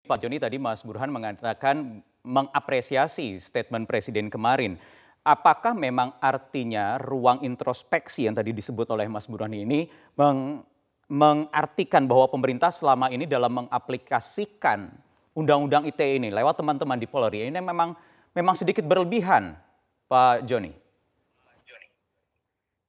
Pak Joni, tadi Mas Burhan mengatakan mengapresiasi statement Presiden kemarin. Apakah memang artinya ruang introspeksi yang tadi disebut oleh Mas Burhan ini mengartikan bahwa pemerintah selama ini dalam mengaplikasikan Undang-Undang ITE ini lewat teman-teman di Polri ini memang sedikit berlebihan, Pak Joni?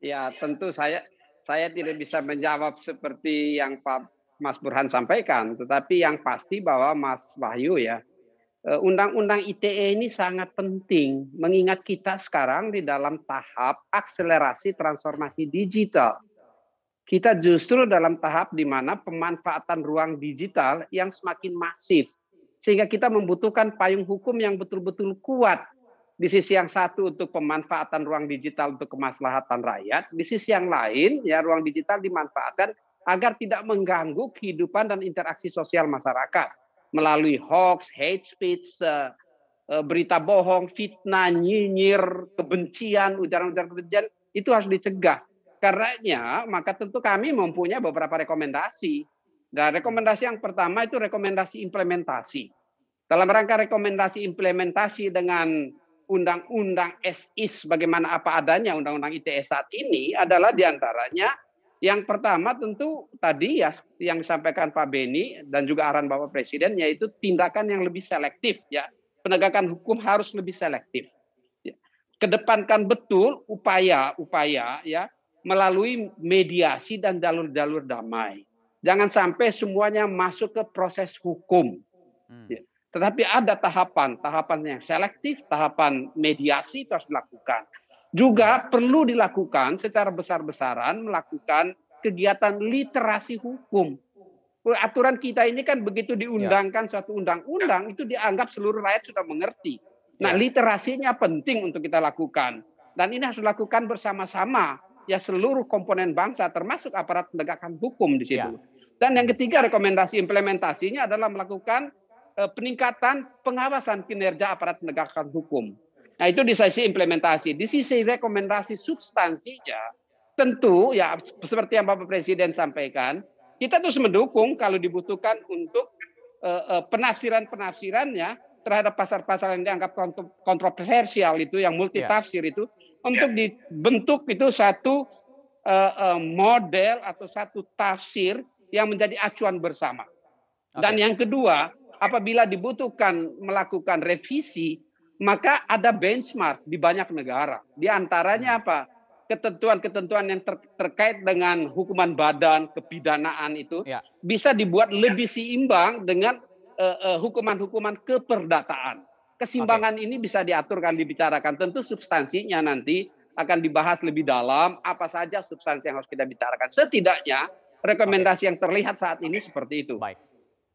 Ya, tentu saya tidak bisa menjawab seperti yang Pak Mas Burhan sampaikan, tetapi yang pasti bahwa Mas Wahyu ya, Undang-Undang ITE ini sangat penting mengingat kita sekarang di dalam tahap akselerasi transformasi digital. Kita justru dalam tahap di mana pemanfaatan ruang digital yang semakin masif. Sehingga kita membutuhkan payung hukum yang betul-betul kuat. Di sisi yang satu untuk pemanfaatan ruang digital untuk kemaslahatan rakyat. Di sisi yang lain ya ruang digital dimanfaatkan agar tidak mengganggu kehidupan dan interaksi sosial masyarakat. Melalui hoax, hate speech, berita bohong, fitnah, nyinyir, kebencian, ujaran-ujaran kebencian, itu harus dicegah. Karenanya, maka tentu kami mempunyai beberapa rekomendasi. Dan rekomendasi yang pertama itu rekomendasi implementasi. Dalam rangka rekomendasi implementasi dengan Undang-Undang SIS bagaimana apa adanya Undang-Undang ITE saat ini adalah diantaranya yang pertama tentu tadi ya yang disampaikan Pak Beni dan juga arahan Bapak Presiden yaitu tindakan yang lebih selektif ya. Penegakan hukum harus lebih selektif. Kedepankan betul upaya-upaya ya melalui mediasi dan jalur-jalur damai. Jangan sampai semuanya masuk ke proses hukum. Tetapi ada tahapan yang selektif, tahapan mediasi itu harus dilakukan. Juga perlu dilakukan secara besar-besaran melakukan kegiatan literasi hukum. Aturan kita ini kan begitu diundangkan satu undang-undang itu dianggap seluruh rakyat sudah mengerti. Nah, literasinya penting untuk kita lakukan. Dan ini harus dilakukan bersama-sama ya seluruh komponen bangsa termasuk aparat penegakan hukum di situ. Dan yang ketiga rekomendasi implementasinya adalah melakukan peningkatan pengawasan kinerja aparat penegakan hukum. Nah, itu di sisi implementasi. Di sisi rekomendasi substansinya tentu ya seperti yang Bapak Presiden sampaikan, kita terus mendukung kalau dibutuhkan untuk penafsiran-penafsirannya terhadap pasal-pasal yang dianggap kontroversial itu, yang multitafsir itu, untuk dibentuk itu satu model atau satu tafsir yang menjadi acuan bersama. Dan yang kedua, apabila dibutuhkan melakukan revisi, maka ada benchmark di banyak negara. Di antaranya apa? Ketentuan-ketentuan yang terkait dengan hukuman badan, kepidanaan itu bisa dibuat lebih seimbang dengan hukuman-hukuman keperdataan. Keseimbangan ini bisa diaturkan, dibicarakan. Tentu substansinya nanti akan dibahas lebih dalam, apa saja substansi yang harus kita bicarakan. Setidaknya rekomendasi yang terlihat saat ini seperti itu.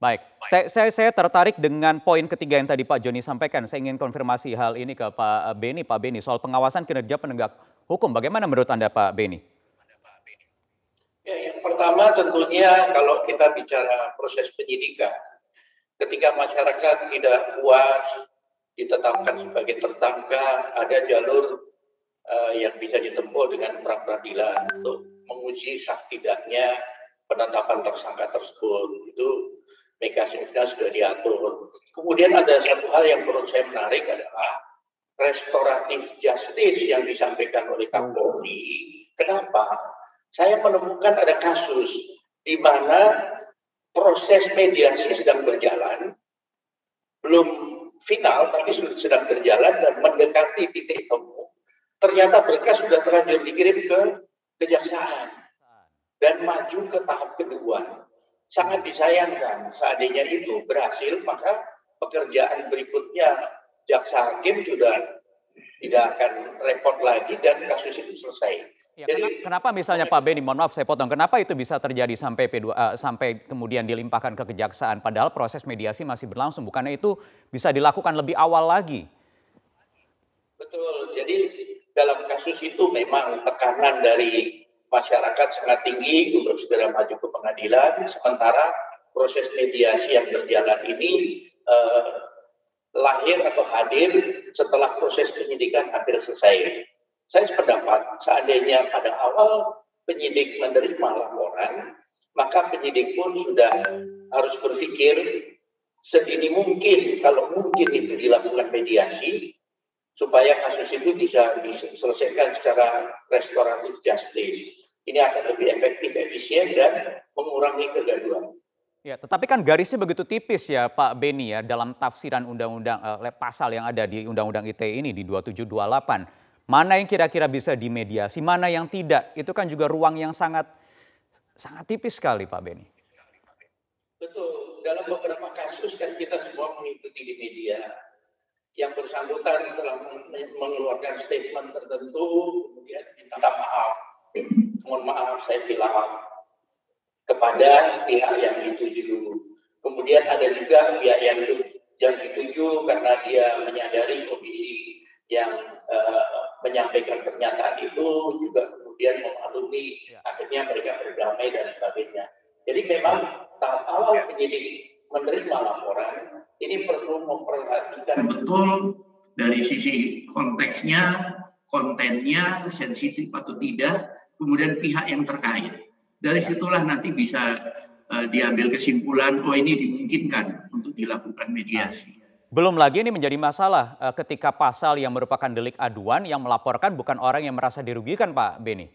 Baik. Saya tertarik dengan poin ketiga yang tadi Pak Joni sampaikan. Saya ingin konfirmasi hal ini ke Pak Beni. Pak Beni, soal pengawasan kinerja penegak hukum. Bagaimana menurut Anda, Pak Beni? Ya, yang pertama tentunya kalau kita bicara proses penyidikan, ketika masyarakat tidak puas ditetapkan sebagai tersangka, ada jalur yang bisa ditempuh dengan pra-peradilan untuk menguji sah tidaknya penetapan tersangka tersebut. Itu mekanismenya sudah diatur. Kemudian ada satu hal yang menurut saya menarik adalah restoratif justice yang disampaikan oleh Kapolri. Kenapa? Saya menemukan ada kasus di mana proses mediasi sedang berjalan, belum final tapi sedang berjalan dan mendekati titik temu. Ternyata berkas sudah terlanjur dikirim ke kejaksaan dan maju ke tahap kedua. Sangat disayangkan seandainya itu berhasil, maka pekerjaan berikutnya jaksa hakim sudah tidak akan repot lagi dan kasus itu selesai. Ya, kenapa misalnya Pak Beni, mohon maaf saya potong, kenapa itu bisa terjadi sampai sampai kemudian dilimpahkan ke kejaksaan padahal proses mediasi masih berlangsung, bukannya itu bisa dilakukan lebih awal lagi? Betul, jadi dalam kasus itu memang tekanan dari masyarakat sangat tinggi untuk segera maju ke pengadilan, sementara proses mediasi yang berjalan ini lahir atau hadir setelah proses penyidikan hampir selesai. Saya sependapat, seandainya pada awal penyidik menerima laporan, maka penyidik pun sudah harus berpikir sedini mungkin, kalau mungkin itu dilakukan mediasi, supaya kasus itu bisa diselesaikan secara restoratif justice. Ini akan lebih efektif, efisien, dan mengurangi kegaduhan. Ya, tetapi kan garisnya begitu tipis ya Pak Beni ya dalam tafsiran undang-undang pasal yang ada di Undang-Undang ITE ini di 2728. Mana yang kira-kira bisa dimediasi, mana yang tidak. Itu kan juga ruang yang sangat tipis sekali Pak Beni. Betul, dalam beberapa kasus kan kita semua mengikuti di media. Yang bersangkutan setelah mengeluarkan statement tertentu, kemudian minta maaf. Mohon maaf, saya bilang kepada pihak yang dituju. Kemudian ada juga pihak yang dituju karena dia menyadari kondisi yang menyampaikan pernyataan itu juga kemudian memaklumi, akhirnya mereka berdamai dan sebagainya. Jadi memang tahap awal penyidik menerima laporan ini perlu memperhatikan betul dari sisi konteksnya, kontennya, sensitif atau tidak, kemudian pihak yang terkait. Dari situlah nanti bisa diambil kesimpulan, oh ini dimungkinkan untuk dilakukan mediasi. Belum lagi ini menjadi masalah ketika pasal yang merupakan delik aduan yang melaporkan bukan orang yang merasa dirugikan Pak Beni.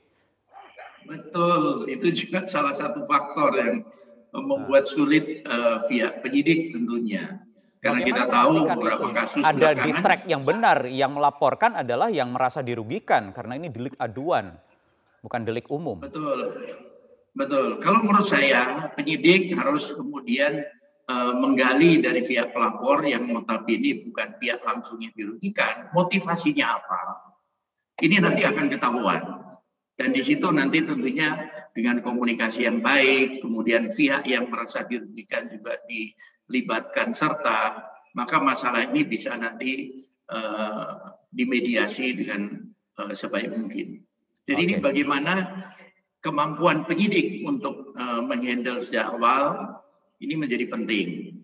Betul, itu juga salah satu faktor yang membuat sulit pihak penyidik tentunya. Karena kita tahu beberapa kasus ada di track yang benar, yang melaporkan adalah yang merasa dirugikan karena ini delik aduan, bukan delik umum. Betul. Betul. Kalau menurut saya penyidik harus kemudian menggali dari pihak pelapor yang notabene bukan pihak langsung yang dirugikan, motivasinya apa? Ini nanti akan ketahuan. Dan di situ nanti tentunya dengan komunikasi yang baik, kemudian pihak yang merasa dirugikan juga dilibatkan serta, maka masalah ini bisa nanti dimediasi dengan sebaik mungkin. Jadi ini bagaimana kemampuan penyidik untuk menghandle sejak awal ini menjadi penting.